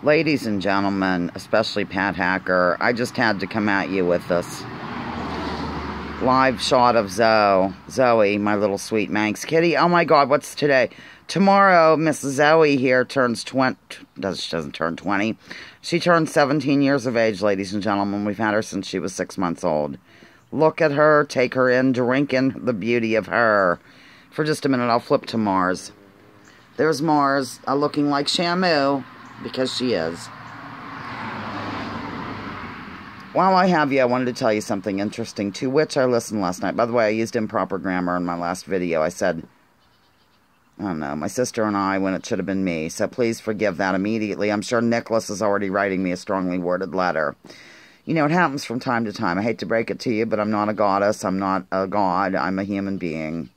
Ladies and gentlemen, especially Pat Hacker, I just had to come at you with this live shot of Zoe, my little sweet Manx kitty. Oh my God, what's today? Tomorrow, Mrs. Zoe here turns 20. She doesn't turn 20. She turns 17 years of age, ladies and gentlemen. We've had her since she was 6 months old. Look at her, take her in, drink in the beauty of her. For just a minute, I'll flip to Mars. There's Mars, looking like Shamu, because she is. While I have you, I wanted to tell you something interesting, to which I listened last night. By the way, I used improper grammar in my last video. I said, I don't know, my sister and I, when it should have been me. So please forgive that immediately. I'm sure Nicholas is already writing me a strongly worded letter. You know, it happens from time to time. I hate to break it to you, but I'm not a goddess. I'm not a god. I'm a human being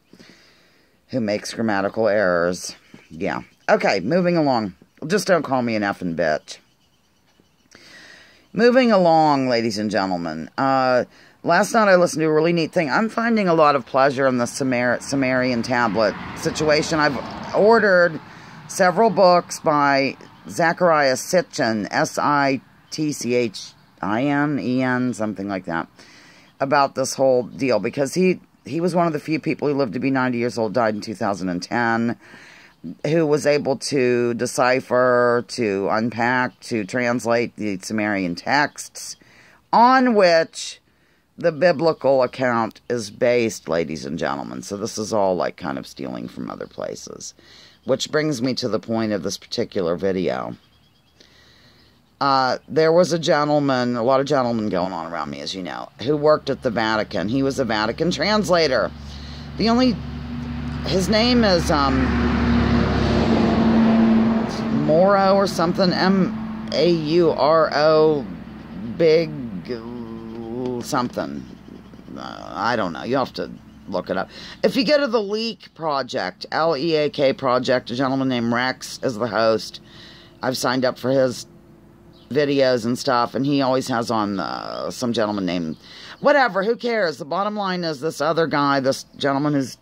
who makes grammatical errors. Yeah. Okay, moving along. Just don't call me an effing bitch. Moving along, ladies and gentlemen. Last night I listened to a really neat thing. I'm finding a lot of pleasure in the Sumerian tablet situation. I've ordered several books by Zachariah Sitchin, S-I-T-C-H-I-N-E-N, something like that, about this whole deal. Because he was one of the few people who lived to be 90 years old, died in 2010, who was able to decipher, to unpack, to translate the Sumerian texts on which the biblical account is based, ladies and gentlemen. So this is all like kind of stealing from other places. Which brings me to the point of this particular video. There was a gentleman, a lot of gentlemen going on around me, as you know, who worked at the Vatican. He was a Vatican translator. His name is, Mauro or something, M-A-U-R-O, big something. I don't know. You'll have to look it up. If you go to the Leak Project, L-E-A-K Project, a gentleman named Rex is the host. I've signed up for his videos and stuff, and he always has on some gentleman named... Whatever, who cares? The bottom line is this other guy, this gentleman who's...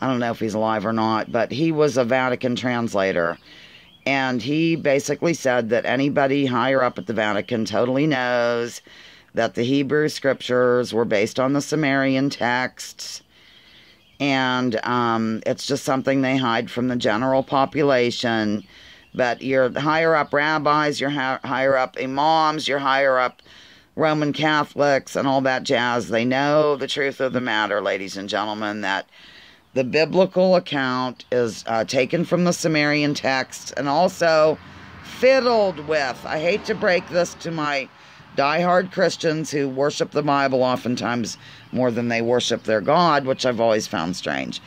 I don't know if he's alive or not, but he was a Vatican translator. And he basically said that anybody higher up at the Vatican totally knows that the Hebrew scriptures were based on the Sumerian texts. And it's just something they hide from the general population. But your higher up rabbis, your higher up imams, your higher up Roman Catholics and all that jazz, they know the truth of the matter, ladies and gentlemen, that the biblical account is taken from the Sumerian texts and also fiddled with. I hate to break this to my diehard Christians who worship the Bible oftentimes more than they worship their God, which I've always found strange.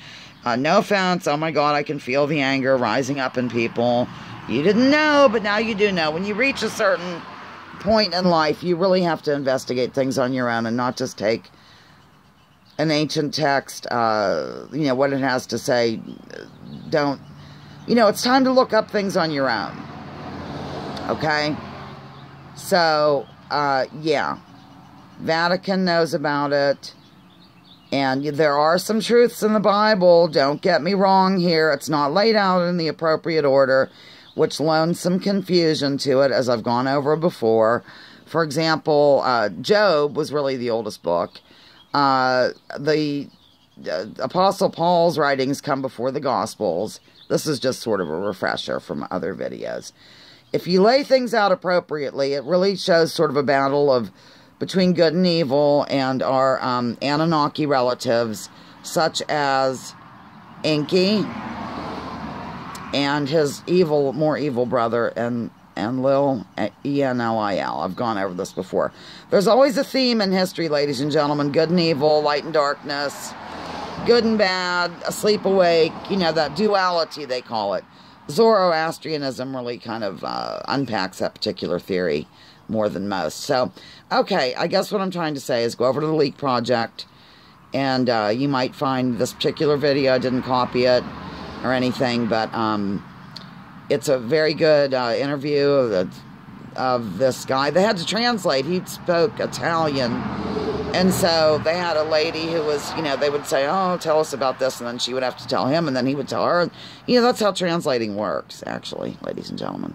No offense. Oh my God, I can feel the anger rising up in people. You didn't know, but now you do know. When you reach a certain point in life, you really have to investigate things on your own and not just take an ancient text, you know, what it has to say. Don't, you know, it's time to look up things on your own. Okay? So, yeah. Vatican knows about it. And there are some truths in the Bible. Don't get me wrong here. It's not laid out in the appropriate order, which loans some confusion to it, as I've gone over before. For example, Job was really the oldest book. The Apostle Paul's writings come before the Gospels. This is just sort of a refresher from other videos. If you lay things out appropriately, it really shows sort of a battle between good and evil and our Anunnaki relatives, such as Enki and his more evil brother, Enlil, E-N-L-I-L. I've gone over this before. There's always a theme in history, ladies and gentlemen. Good and evil, light and darkness, good and bad, asleep, awake. You know, that duality, they call it. Zoroastrianism really kind of unpacks that particular theory more than most. So, okay, I guess what I'm trying to say is go over to the Leak Project, and you might find this particular video. I didn't copy it or anything, but it's a very good interview of this guy. They had to translate. He spoke Italian And so they had a lady who was, you know, they would say, oh, tell us about this. And then she would have to tell him, and then he would tell her. You know, that's how translating works, actually, ladies and gentlemen.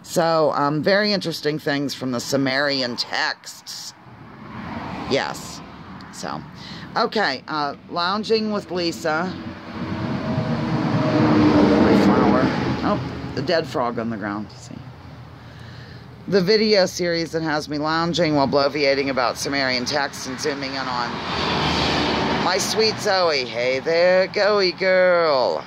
So, very interesting things from the Sumerian texts. Yes. So, okay. Lounging with Lisa. My flower. Oh, the dead frog on the ground. See. The video series that has me lounging while bloviating about Sumerian texts and zooming in on my sweet Zoe. Hey there, Goey girl.